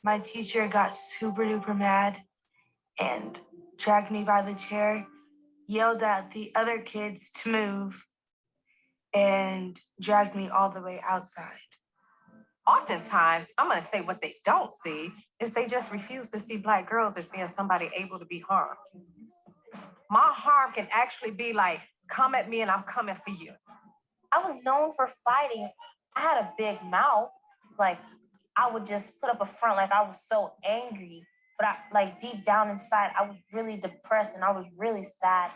My teacher got super duper mad and dragged me by the chair, yelled at the other kids to move, and dragged me all the way outside. Oftentimes, I'm gonna say what they don't see is they just refuse to see Black girls as being somebody able to be harmed. My harm can actually be like, come at me and I'm coming for you. I was known for fighting. I had a big mouth. Like, I would just put up a front like I was so angry. But like deep down inside, I was really depressed and I was really sad.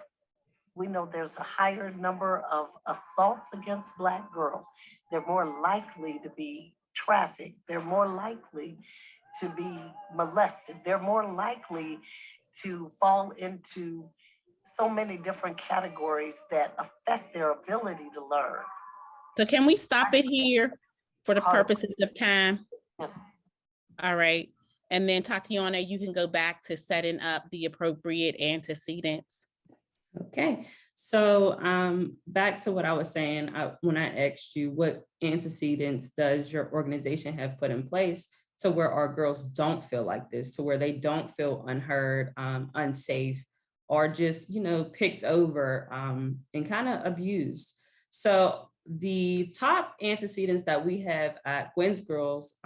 We know there's a higher number of assaults against Black girls. They're more likely to be trafficked. They're more likely to be molested. They're more likely to fall into so many different categories that affect their ability to learn. So can we stop it here for the purposes of time? Yeah. All right. And then Tatiana, you can go back to setting up the appropriate antecedents. Okay, so back to what I was saying when I asked you what antecedents does your organization have put in place to where our girls don't feel like this, to where they don't feel unheard, unsafe, or just, picked over and kind of abused. So the top antecedents that we have at Gwen's Girls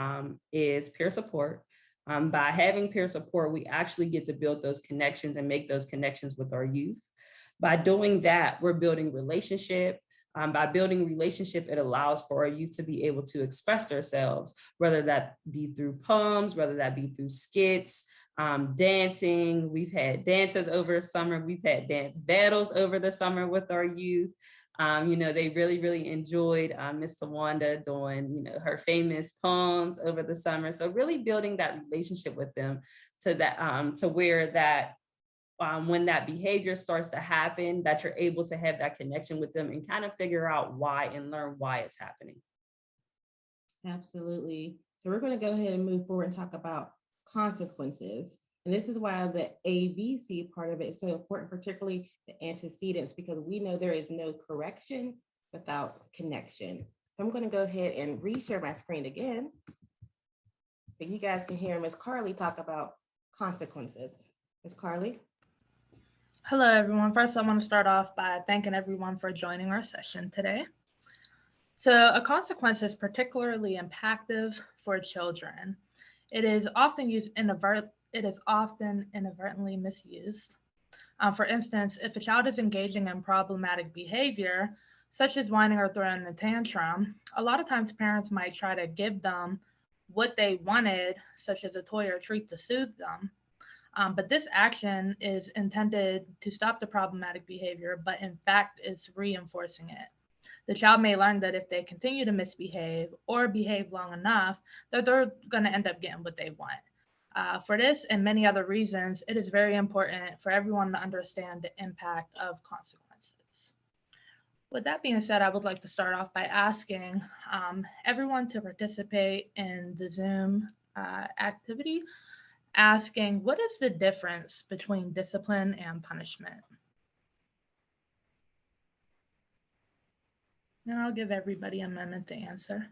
is peer support. By having peer support, we actually get to build those connections and make those connections with our youth. By doing that, we're building relationship. By building relationship, it allows for our youth to be able to express themselves, whether that be through poems, whether that be through skits, dancing. We've had dances over the summer. We've had dance battles over the summer with our youth. They really, really enjoyed Miss Tawanda doing, her famous poems over the summer. So really building that relationship with them to that, to where that when that behavior starts to happen, that you're able to have that connection with them and kind of figure out why and learn why it's happening. Absolutely. So we're going to go ahead and move forward and talk about consequences. And this is why the ABC part of it is so important, particularly the antecedents, because we know there is no correction without connection. So I'm going to go ahead and reshare my screen again so you guys can hear Ms. Carly talk about consequences. Ms. Carly? Hello, everyone. First, I want to start off by thanking everyone for joining our session today. So a consequence is particularly impactful for children. It is often inadvertently misused. For instance, if a child is engaging in problematic behavior, such as whining or throwing a tantrum, a lot of times parents might try to give them what they wanted, such as a toy or treat to soothe them. But this action is intended to stop the problematic behavior, but in fact is reinforcing it. The child may learn that if they continue to misbehave or behave long enough, that they're going to end up getting what they want. For this and many other reasons, it is very important for everyone to understand the impact of consequences. With that being said, I would like to start off by asking everyone to participate in the Zoom activity, asking what is the difference between discipline and punishment? And I'll give everybody a moment to answer.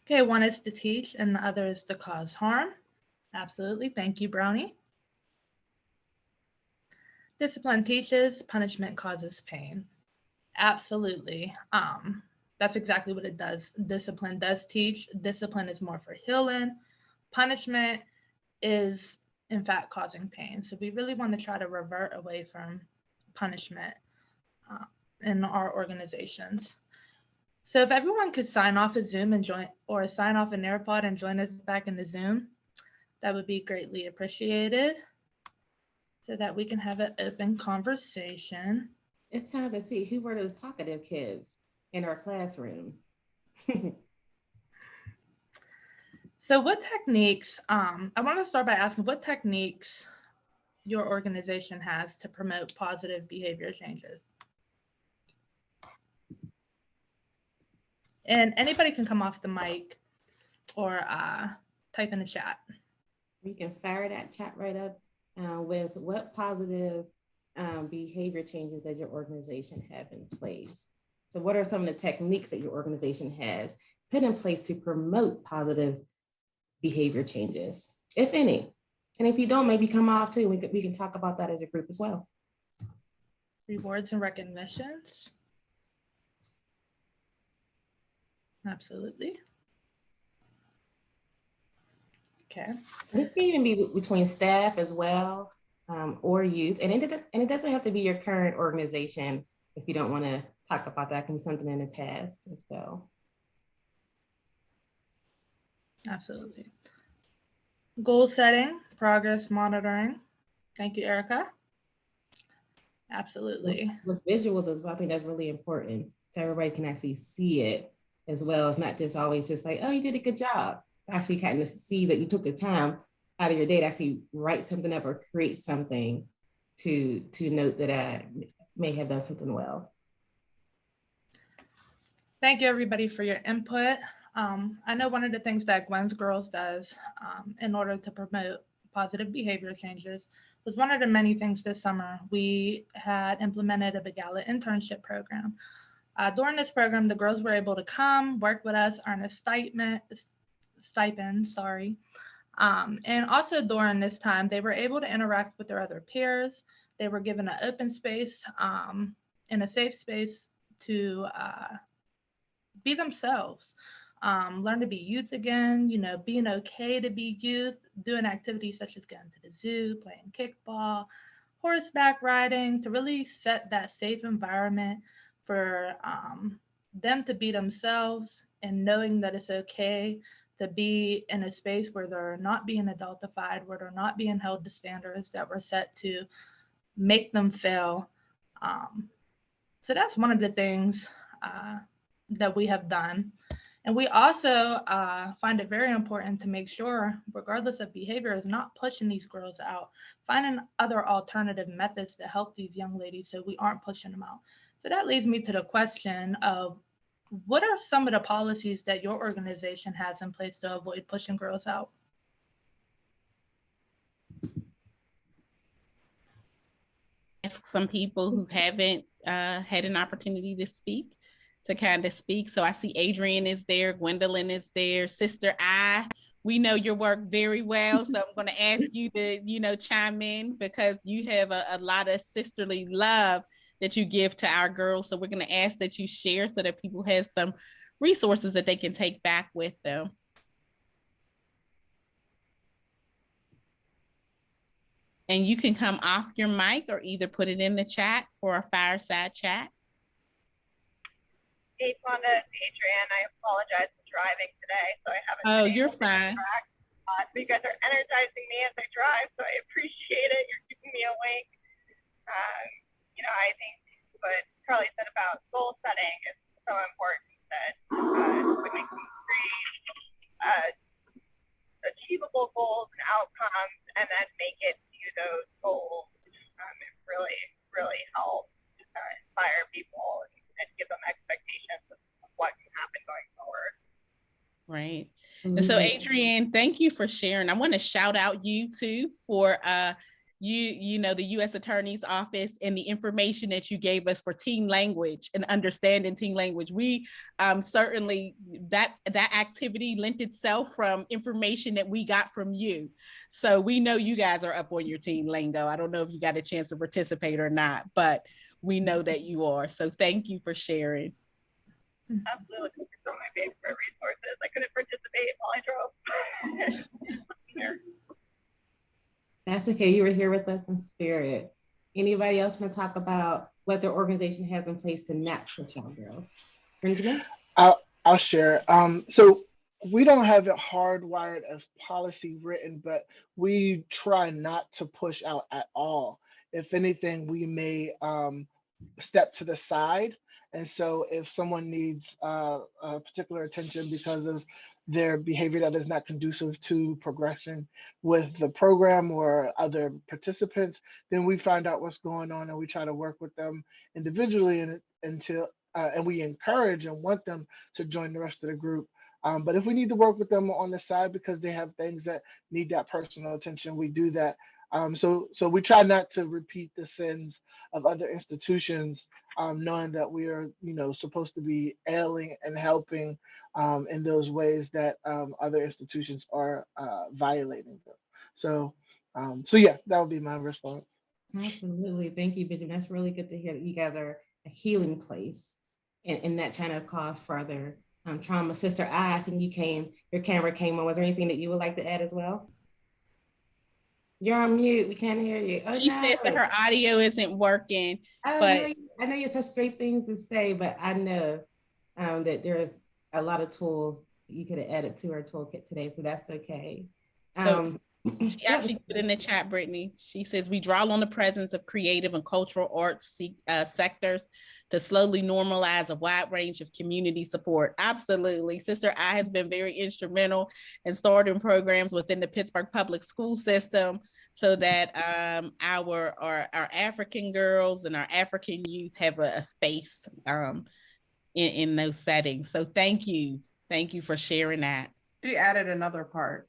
Okay, one is to teach and the other is to cause harm. Absolutely, thank you, Brownie. Discipline teaches, punishment causes pain. Absolutely. That's exactly what it does. Discipline does teach. Discipline is more for healing. Punishment is, in fact, causing pain. So we really want to try to revert away from punishment in our organizations. So if everyone could sign off a Zoom and join, or sign off an AirPod and join us back in the Zoom, that would be greatly appreciated so that we can have an open conversation. It's time to see who were those talkative kids in our classroom. So what techniques, I want to start by asking what techniques your organization has to promote positive behavior changes. And anybody can come off the mic or type in the chat. You can fire that chat right up with what positive behavior changes that your organization have in place. So what are some of the techniques that your organization has put in place to promote positive behavior changes, if any? And if you don't, maybe come off too. We can talk about that as a group as well. Rewards and recognitions. Absolutely. Okay. This can even be between staff as well, or youth. And it doesn't have to be your current organization if you don't want to talk about that. It can be something in the past as well. Absolutely. Goal setting, progress monitoring. Thank you, Erica. Absolutely. With visuals as well, I think that's really important so everybody can actually see it as well. It's not just always just like, oh, you did a good job. Actually kind of see that you took the time out of your day to actually write something up or create something to note that I may have done something well. Thank you, everybody, for your input. I know one of the things that Gwen's Girls does in order to promote positive behavior changes was one of the many things this summer. We had implemented a Begala internship program. During this program, the girls were able to come, work with us, earn a stipend, and also during this time, they were able to interact with their other peers. They were given an open space and a safe space to be themselves, learn to be youth again, being okay to be youth, doing activities such as going to the zoo, playing kickball, horseback riding, to really set that safe environment for them to be themselves and knowing that it's okay to be in a space where they're not being adultified, where they're not being held to standards that were set to make them feel. So that's one of the things that we have done. And we also find it very important to make sure, regardless of behavior, is not pushing these girls out, finding other alternative methods to help these young ladies so we aren't pushing them out. So that leads me to the question of, what are some of the policies that your organization has in place to avoid pushing girls out? Ask some people who haven't had an opportunity to speak to kind of speak. So I see Adrian is there, Gwendolyn is there, Sister I. We know your work very well, so I'm going to ask you to, chime in, because you have a lot of sisterly love that you give to our girls. So we're going to ask that you share so that people have some resources that they can take back with them. And you can come off your mic or either put it in the chat for a fireside chat. Hey, Wanda, it's Adrian. I apologize for driving today, so I haven't. Oh, you're fine. You guys are energizing me as I drive, so I appreciate it. You're keeping me awake. I think what Carly said about goal setting is so important, that we make some great achievable goals and outcomes, and then make it to those goals. It really, really helps inspire people and give them expectations of what can happen going forward. Right. And so, Adrienne, thank you for sharing. I want to shout out you too for the U.S. Attorney's Office and the information that you gave us for teen language and understanding teen language. We certainly, that activity lent itself from information that we got from you. So we know you guys are up on your teen lingo. I don't know if you got a chance to participate or not, but we know that you are. So thank you for sharing. Absolutely. These are some of my favorite resources. I couldn't participate while I drove. That's okay. You were here with us in spirit. Anybody else want to talk about what their organization has in place to not push out girls? Benjamin? I'll share. So we don't have it hardwired as policy written, but we try not to push out at all. If anything, we may step to the side. And so if someone needs particular attention because of their behavior that is not conducive to progression with the program or other participants, then we find out what's going on and we try to work with them individually and we encourage and want them to join the rest of the group. But if we need to work with them on the side because they have things that need that personal attention, we do that. So we try not to repeat the sins of other institutions, knowing that we are, supposed to be ailing and helping in those ways that other institutions are violating them. So yeah, that would be my response. Absolutely. Thank you, Benjamin. That's really good to hear that you guys are a healing place and that trying to cause further trauma. Sister I think your camera came on. Was there anything that you would like to add as well? You're on mute. We can't hear you. Oh, she says that her audio isn't working. I know you have such great things to say, but I know that there's a lot of tools you could have added to her toolkit today, so that's okay. She actually put in the chat, Brittany. She says, we draw on the presence of creative and cultural arts sectors to slowly normalize a wide range of community support. Absolutely. Sister I has been very instrumental in starting programs within the Pittsburgh public school system so that our African girls and our African youth have a space in those settings. So thank you. Thank you for sharing that. She added another part.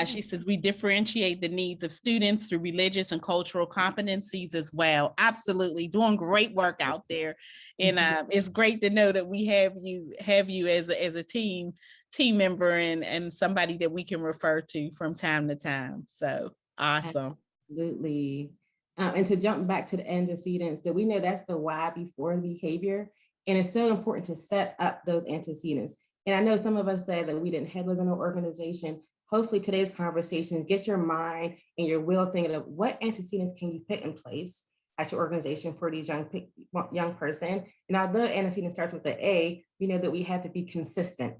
She says, we differentiate the needs of students through religious and cultural competencies as well. Absolutely. Doing great work out there. And it's great to know that we have you as a team member and somebody that we can refer to from time to time. So awesome. Absolutely. And to jump back to the antecedents, that we know that's the why before the behavior. And it's so important to set up those antecedents. And I know some of us say that we didn't have those in our organization. Hopefully today's conversation gets your mind and your will thinking of what antecedents can you put in place at your organization for these young person. And although antecedent starts with the A, we know that we have to be consistent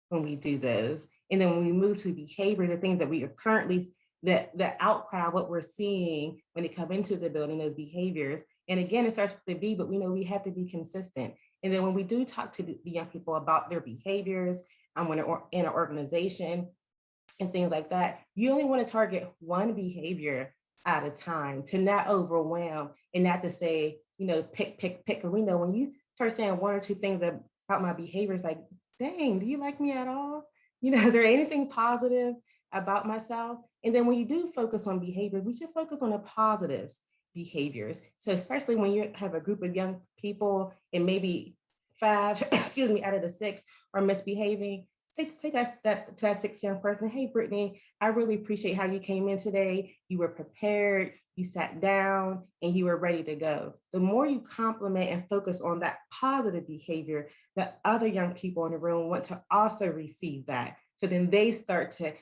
when we do those. And then when we move to behaviors, the things that we are currently the outcry, what we're seeing when they come into the building, those behaviors. And again, it starts with the B, but we know we have to be consistent. And then when we do talk to the young people about their behaviors, when they're in an organization and things like that, you only want to target one behavior at a time to not overwhelm and not to say, pick. Because we know when you start saying one or two things about my behaviors, like, dang, do you like me at all? Is there anything positive about myself? And then when you do focus on behavior, we should focus on the positives behaviors. So especially when you have a group of young people and maybe 5, out of the 6 are misbehaving, take that step to that 6th young person. Hey, Brittany, I really appreciate how you came in today. You were prepared, you sat down, and you were ready to go. The more you compliment and focus on that positive behavior, the other young people in the room want to also receive that. So then they start to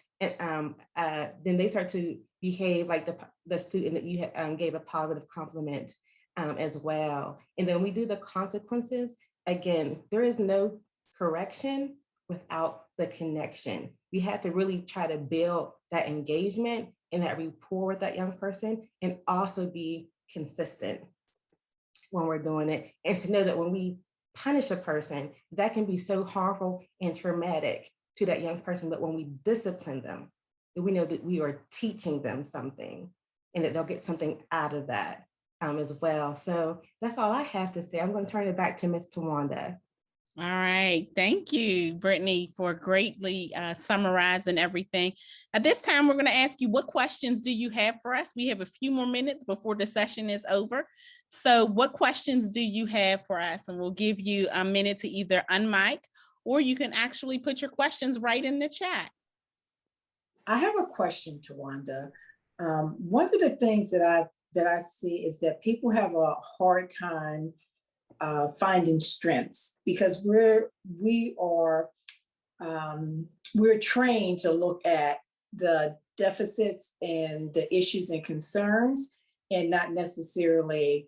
behave like the student that you gave a positive compliment as well. And then we do the consequences. Again, there is no correction without the connection. We have to really try to build that engagement and that rapport with that young person, and also be consistent when we're doing it. And to know that when we punish a person, that can be so harmful and traumatic to that young person. But when we discipline them, we know that we are teaching them something and that they'll get something out of that as well. So that's all I have to say. I'm going to turn it back to Ms. Tawanda. All right. Thank you, Brittany, for greatly summarizing everything. At this time, we're going to ask you, what questions do you have for us? We have a few more minutes before the session is over. So what questions do you have for us? And we'll give you a minute to either unmic, or you can actually put your questions right in the chat. I have a question, Tawanda. One of the things that I see is that people have a hard time finding strengths, because we're trained to look at the deficits and the issues and concerns, and not necessarily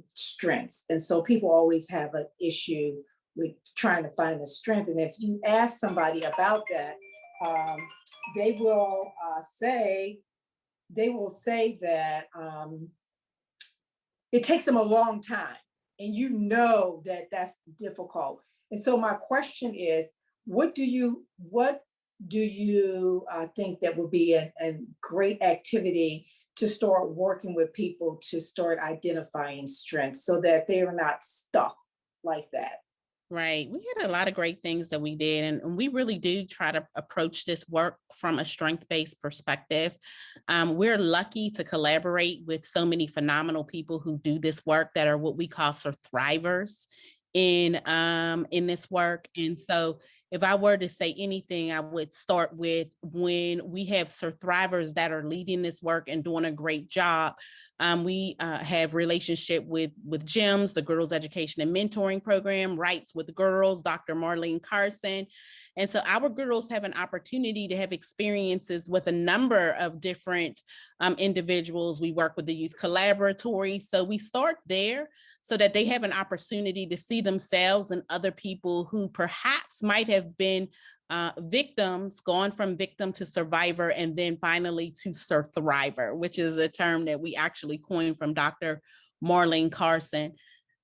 strengths. And so people always have an issue with trying to find a strength. And if you ask somebody about that, they will say that it takes them a long time. And that that's difficult. And so my question is, what do you think that would be a great activity to start working with people to start identifying strengths so that they are not stuck like that? Right. We had a lot of great things that we did, and we really do try to approach this work from a strength-based perspective. We're lucky to collaborate with so many phenomenal people who do this work that are what we call survivors in this work. And so if I were to say anything, I would start with, when we have survivors that are leading this work and doing a great job, we have relationship with GEMS, the Girls Education and Mentoring Program, Rights with Girls, Dr. Marlene Carson. And so our girls have an opportunity to have experiences with a number of different individuals. We work with the Youth Collaboratory. So we start there so that they have an opportunity to see themselves and other people who perhaps might have been victims, gone from victim to survivor, and then finally to survivor, which is a term that we actually coined from Dr. Marlene Carson.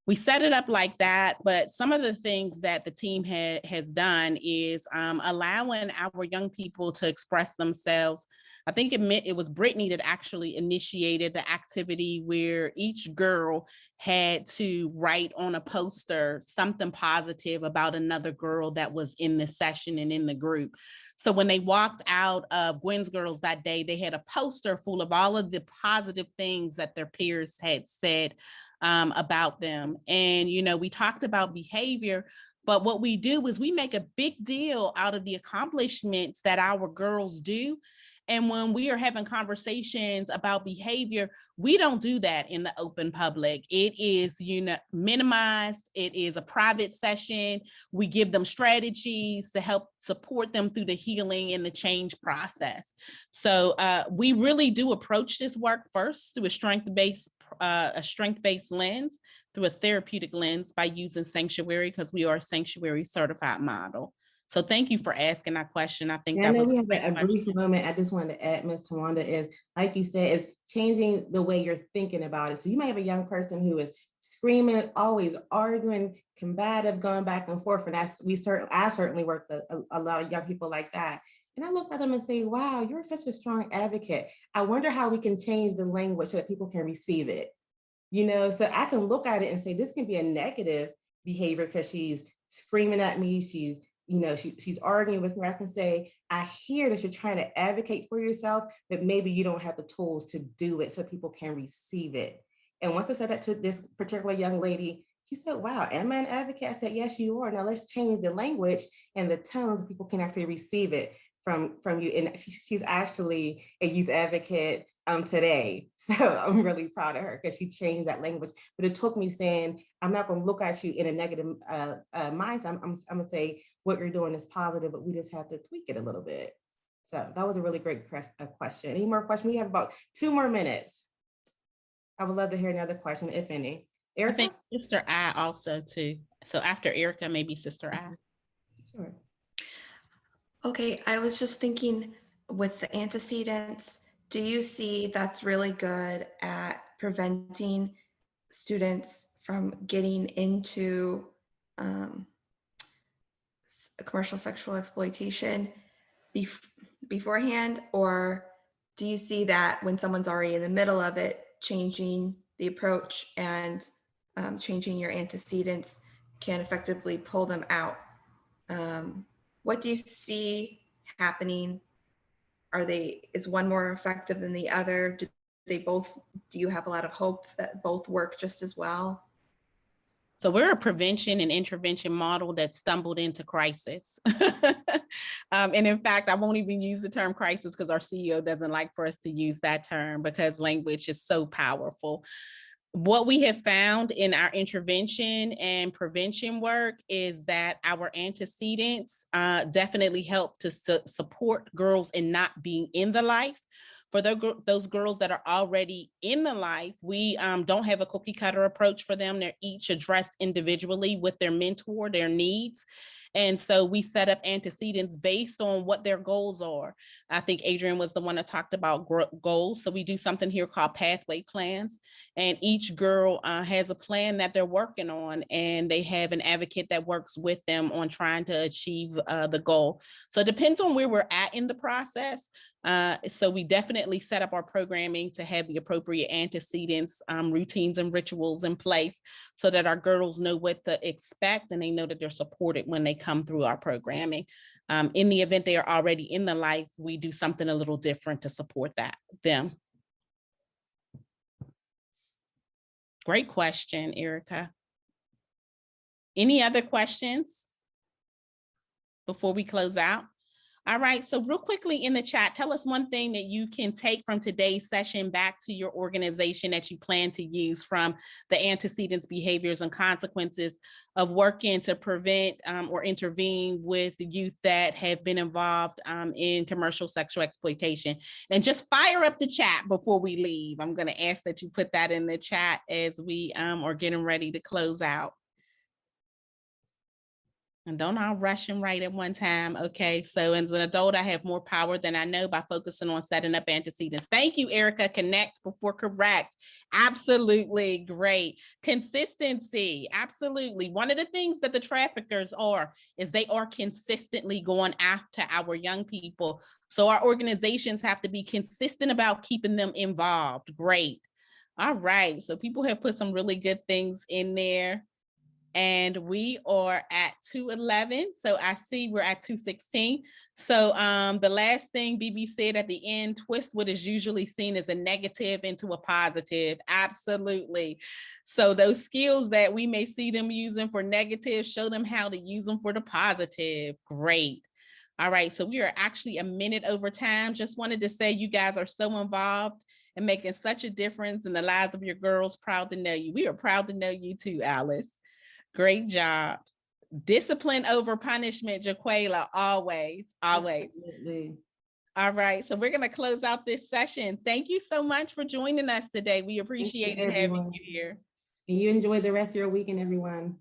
We set it up like that, but some of the things that the team has done is allowing our young people to express themselves. I think it was Brittany that actually initiated the activity where each girl had to write on a poster something positive about another girl that was in the session and in the group. So when they walked out of Gwen's Girls that day, they had a poster full of all of the positive things that their peers had said about them. And, we talked about behavior, but what we do is we make a big deal out of the accomplishments that our girls do. And when we are having conversations about behavior, we don't do that in the open public. It is, minimized. It is a private session. We give them strategies to help support them through the healing and the change process. So we really do approach this work first through a strength-based lens, through a therapeutic lens, by using Sanctuary, because we are a Sanctuary certified model. So thank you for asking that question. I think And I that know was we a have great a brief question. moment. I just wanted to add, Ms. Tawanda, is like you said, is changing the way you're thinking about it. So you may have a young person who is screaming, always arguing, combative, going back and forth. And I certainly work with a lot of young people like that. And I look at them and say, wow, you're such a strong advocate. I wonder how we can change the language so that people can receive it. So I can look at it and say, this can be a negative behavior because she's screaming at me. She's arguing with me. I can say, I hear that you're trying to advocate for yourself, but maybe you don't have the tools to do it so people can receive it. And once I said that to this particular young lady, she said, wow, am I an advocate? I said, yes, you are. Now let's change the language and the tone so people can actually receive it from you. And she's actually a youth advocate today. So I'm really proud of her because she changed that language. But it took me saying, I'm not going to look at you in a negative mindset. I'm going to say, what you're doing is positive, but we just have to tweak it a little bit. So that was a really great question. Any more questions? We have about 2 more minutes. I would love to hear another question, if any. Erica? I think Sister I also too. So after Erica, maybe Sister I. Sure. Okay, I was just thinking with the antecedents, do you see that's really good at preventing students from getting into commercial sexual exploitation beforehand? Or do you see that when someone's already in the middle of it, changing the approach and changing your antecedents can effectively pull them out? What do you see happening? Is one more effective than the other? Do you have a lot of hope that both work just as well? So we're a prevention and intervention model that stumbled into crisis. And in fact, I won't even use the term crisis because our CEO doesn't like for us to use that term because language is so powerful. What we have found in our intervention and prevention work is that our antecedents definitely help to support girls in not being in the life. For those girls that are already in the life, we don't have a cookie cutter approach for them. They're each addressed individually with their mentor, their needs. And so we set up antecedents based on what their goals are. I think Adrian was the one that talked about goals. So we do something here called pathway plans. And each girl has a plan that they're working on, and they have an advocate that works with them on trying to achieve the goal. So it depends on where we're at in the process. So we definitely set up our programming to have the appropriate antecedents, routines, and rituals in place so that our girls know what to expect and they know that they're supported when they come through our programming. In the event they are already in the life, we do something a little different to support them. Great question, Erica. Any other questions before we close out? All right, so real quickly in the chat, tell us one thing that you can take from today's session back to your organization that you plan to use from the antecedents, behaviors, and consequences of working to prevent or intervene with youth that have been involved in commercial sexual exploitation. And just fire up the chat before we leave. I'm going to ask that you put that in the chat as we are getting ready to close out. And don't all rush and write at one time. Okay, so as an adult, I have more power than I know by focusing on setting up antecedents. Thank you, Erica. Connect before correct. Absolutely great. Consistency. Absolutely. One of the things that the traffickers is they are consistently going after our young people. So our organizations have to be consistent about keeping them involved. Great. All right. So people have put some really good things in there. And we are at 2:11. So I see we're at 2:16. So the last thing BB said at the end, twist what is usually seen as a negative into a positive. Absolutely. So those skills that we may see them using for negative, show them how to use them for the positive. Great. All right. So we are actually a minute over time. Just wanted to say you guys are so involved and making such a difference in the lives of your girls. Proud to know you. We are proud to know you too, Alice. Great job. Discipline over punishment, Jaquela, always. Absolutely. All right, so we're going to close out this session. Thank you so much for joining us today. We appreciate having you here. And you enjoy the rest of your weekend, everyone.